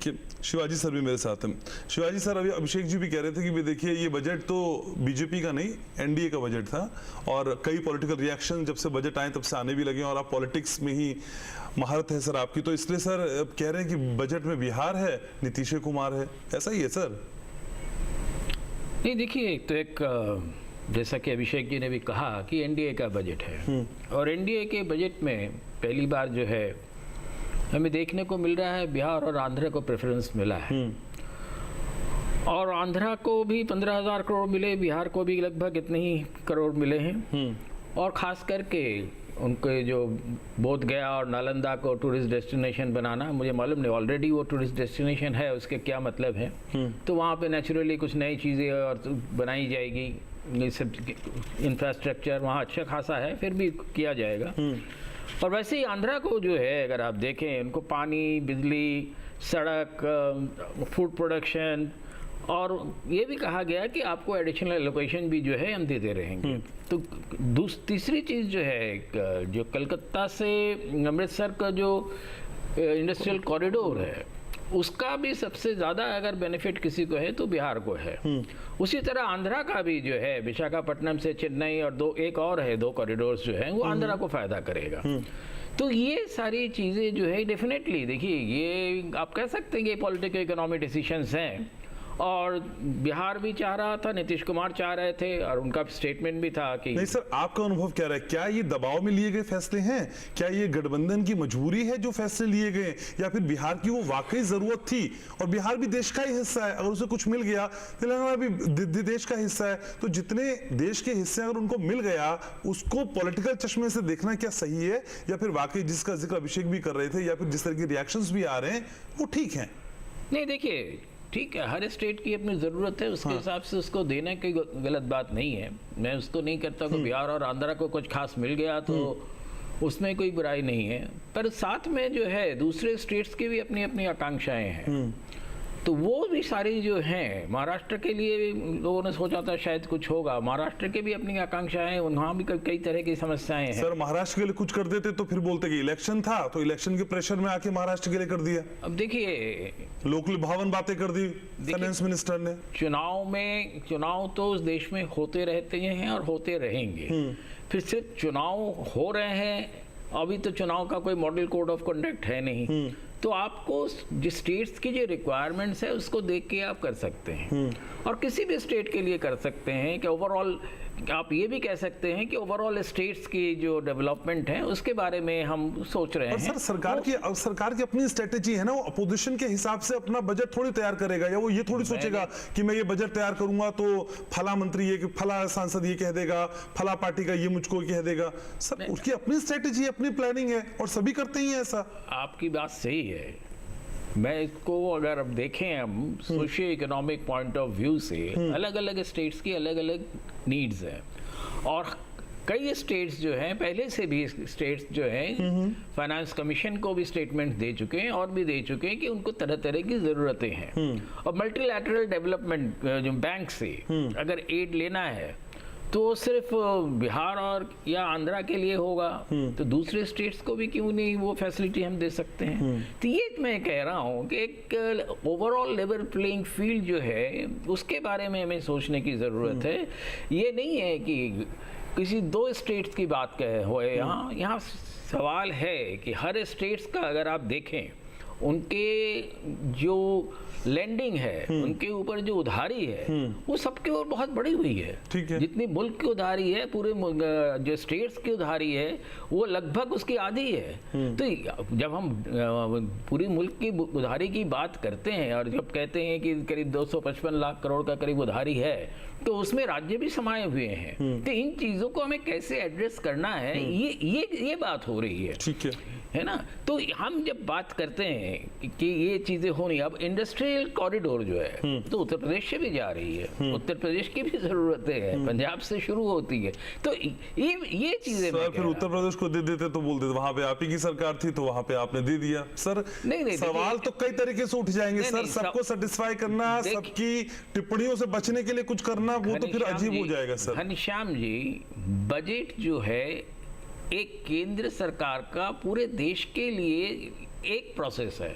Shivaji sir भी मेरे साथ हैं। शिवाजी सर, अभी अभिषेक जी भी कह रहे थे कि देखिए ये बजट तो बीजेपी का नहीं एनडीए का बजट था और कई पॉलिटिकल रिएक्शन जब से बजट आए तब से आने भी लगे और आप पॉलिटिक्स में ही महारत है सर आपकी, तो इसलिए सर कह रहे हैं कि बजट में बिहार है, नीतीश कुमार है, ऐसा ही है सर? नहीं, देखिए तो एक जैसा कि अभिषेक जी ने भी कहा कि एनडीए का बजट है और एनडीए के बजट में पहली बार जो है हमें देखने को मिल रहा है बिहार और आंध्र को प्रेफरेंस मिला है और आंध्रा को भी 15,000 करोड़ मिले, बिहार को भी लगभग इतने ही करोड़ मिले हैं और ख़ास करके उनके जो बोध गया और नालंदा को टूरिस्ट डेस्टिनेशन बनाना, मुझे मालूम नहीं ऑलरेडी वो टूरिस्ट डेस्टिनेशन है, उसके क्या मतलब है, तो वहाँ पे नेचुरली कुछ नई चीज़ें और बनाई जाएगी, ये सब इंफ्रास्ट्रक्चर वहाँ अच्छा खासा है, फिर भी किया जाएगा। और वैसे ही आंध्रा को जो है अगर आप देखें, उनको पानी, बिजली, सड़क, फूड प्रोडक्शन और ये भी कहा गया कि आपको एडिशनल एलोकेशन भी जो है हम देते रहेंगे। तो तीसरी चीज़ जो है, जो कलकत्ता से अमृतसर का जो इंडस्ट्रियल कॉरिडोर है उसका भी सबसे ज़्यादा अगर बेनिफिट किसी को है तो बिहार को है। उसी तरह आंध्रा का भी जो है विशाखापट्टनम से चेन्नई और एक और है, 2 कॉरिडोर्स जो हैं वो आंध्रा को फ़ायदा करेगा। तो ये सारी चीज़ें जो है डेफिनेटली, देखिए ये आप कह सकते हैं कि पॉलिटिकल इकोनॉमिक डिसीजंस हैं और बिहार भी चाह रहा था, नीतीश कुमार चाह रहे थे और उनका स्टेटमेंट भी था कि नहीं सर, आपका अनुभव क्या रहा है? क्या ये दबाव में लिए गए फैसले हैं? क्या ये गठबंधन की मजबूरी है जो फैसले लिए गए, या फिर बिहार की वो वाकई जरूरत थी? और बिहार भी देश का ही हिस्सा है, अगर उसे कुछ मिल गया, तेलंगाना भी देश का हिस्सा है, तो जितने देश के हिस्से अगर उनको मिल गया उसको पॉलिटिकल चश्मे से देखना क्या सही है, या फिर वाकई जिसका जिक्र अभिषेक भी कर रहे थे या फिर जिस तरह के रिएक्शंस भी आ रहे हैं वो ठीक है? नहीं, देखिए ठीक है, हर स्टेट की अपनी ज़रूरत है, उसके हिसाब से उसको देने की गलत बात नहीं है। मैं उसको नहीं करता कि बिहार और आंध्रा को कुछ खास मिल गया तो उसमें कोई बुराई नहीं है, पर साथ में जो है दूसरे स्टेट्स की भी अपनी अपनी आकांक्षाएं हैं, तो वो भी सारी जो हैं, महाराष्ट्र के लिए लोगों ने सोचा था शायद कुछ होगा, महाराष्ट्र के भी अपनी आकांक्षाएं हैं, वहाँ भी कई तरह की समस्याएं हैं। सर महाराष्ट्र के लिए कुछ कर देते तो फिर बोलते कि इलेक्शन था तो इलेक्शन के प्रेशर में आके महाराष्ट्र के लिए कर दिया। अब देखिए लोकल भावन बातें कर दी फाइनेंस मिनिस्टर ने। चुनाव तो उस देश में होते रहते हैं और होते रहेंगे, फिर सिर्फ चुनाव हो रहे हैं, अभी तो चुनाव का कोई मॉडल कोड ऑफ कंडक्ट है नहीं, तो आपको जिस स्टेट्स की जो रिक्वायरमेंट्स है उसको देख के आप कर सकते हैं और किसी भी स्टेट के लिए कर सकते हैं कि ओवरऑल आप ये भी कह सकते हैं कि ओवरऑल स्टेट्स की जो डेवलपमेंट है उसके बारे में हम सोच रहे हैं। सर सरकार की अपनी स्ट्रेटेजी है ना, वो अपोजिशन के हिसाब से अपना बजट थोड़ी तैयार करेगा, या वो ये थोड़ी सोचेगा कि मैं ये बजट तैयार करूंगा तो फला मंत्री ये, फला सांसद ये कह देगा, फला पार्टी का ये मुझको कह देगा। सर उसकी अपनी स्ट्रेटेजी, अपनी प्लानिंग है और सभी करते ही है ऐसा। आपकी बात सही है, मैं इसको अगर अब देखें हम socio economic point of view से, अलग अलग स्टेट्स की अलग अलग नीड्स हैं और कई स्टेट्स जो हैं, पहले से भी स्टेट्स जो हैं फाइनेंस कमीशन को भी स्टेटमेंट दे चुके हैं और भी दे चुके हैं कि उनको तरह तरह की ज़रूरतें हैं और मल्टीलैटरल डेवलपमेंट जो बैंक से अगर एड लेना है तो सिर्फ बिहार और या आंध्रा के लिए होगा, तो दूसरे स्टेट्स को भी क्यों नहीं वो फैसिलिटी हम दे सकते हैं। तो ये मैं कह रहा हूँ कि एक ओवरऑल लेवल प्लेइंग फील्ड जो है उसके बारे में हमें सोचने की ज़रूरत है। ये नहीं है कि किसी 2 स्टेट्स की बात कहे हुए, यहाँ सवाल है कि हर स्टेट्स का अगर आप देखें उनके जो लैंडिंग है, उनके ऊपर जो उधारी है वो सबके ऊपर बहुत बड़ी हुई है। ठीक है, जितनी मुल्क की उधारी है, पूरे जो स्टेट्स की उधारी है वो लगभग उसकी आधी है। तो जब हम पूरी मुल्क की उधारी की बात करते हैं और जब कहते हैं कि करीब 255 लाख करोड़ का करीब उधारी है, तो उसमें राज्य भी समाये हुए हैं। तो इन चीज़ों को हमें कैसे एड्रेस करना है, ये बात हो रही है। ठीक है ना। तो हम जब बात करते हैं कि ये चीज़ें होनी, अब इंडस्ट्रियल कॉरिडोर जो है तो उत्तर प्रदेश से भी जा रही है, उत्तर प्रदेश की भी ज़रूरतें हैं, पंजाब से शुरू होती है, तो ये चीज़ें सर फिर उत्तर प्रदेश को दे देते तो बोलते वहां पे आप ही की सरकार थी तो वहां पे आपने दे दिया। सर नहीं, सवाल तो कई तरीके से उठ जाएंगे सर, सबको सेटिस्फाई करना, सबकी टिप्पणियों से बचने के लिए कुछ करना, वो तो फिर अजीब हो जाएगा। सर घनश्याम जी, बजट जो है एक केंद्र सरकार का पूरे देश के लिए एक प्रोसेस है,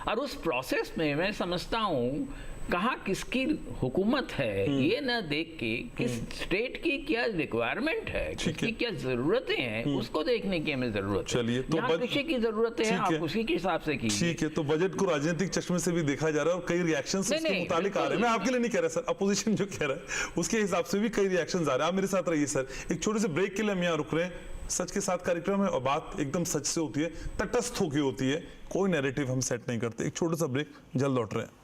और उस प्रोसेस में मैं समझता हूँ कहाँ किसकी हुकूमत है ये ना देख के किस स्टेट की क्या रिक्वायरमेंट है, किसकी क्या जरूरतें हैं, उसको देखने की हमें जरूरत है। चलिए, तो जहाँ कृषि की जरूरत है आप उसी के हिसाब से कीजिए। ठीक है, तो बजट को राजनीतिक चश्मे से भी देखा जा रहा है और कई रिएक्शन उसके मुतालिक आ रहे हैं। मैं आपके लिए नहीं कह रहा सर, अपोजिशन जो कह रहा है उसके हिसाब से भी कई रिएक्शन आ रहे हैं। आप मेरे साथ रहिए सर, एक छोटे से ब्रेक के लिए हम यहाँ रुक रहे हैं। सच के साथ कार्यक्रम है और बात एकदम सच से होती है, तटस्थ होकर होती है, कोई नैरेटिव हम सेट नहीं करते। एक छोटा सा ब्रेक, जल्द लौट रहे हैं।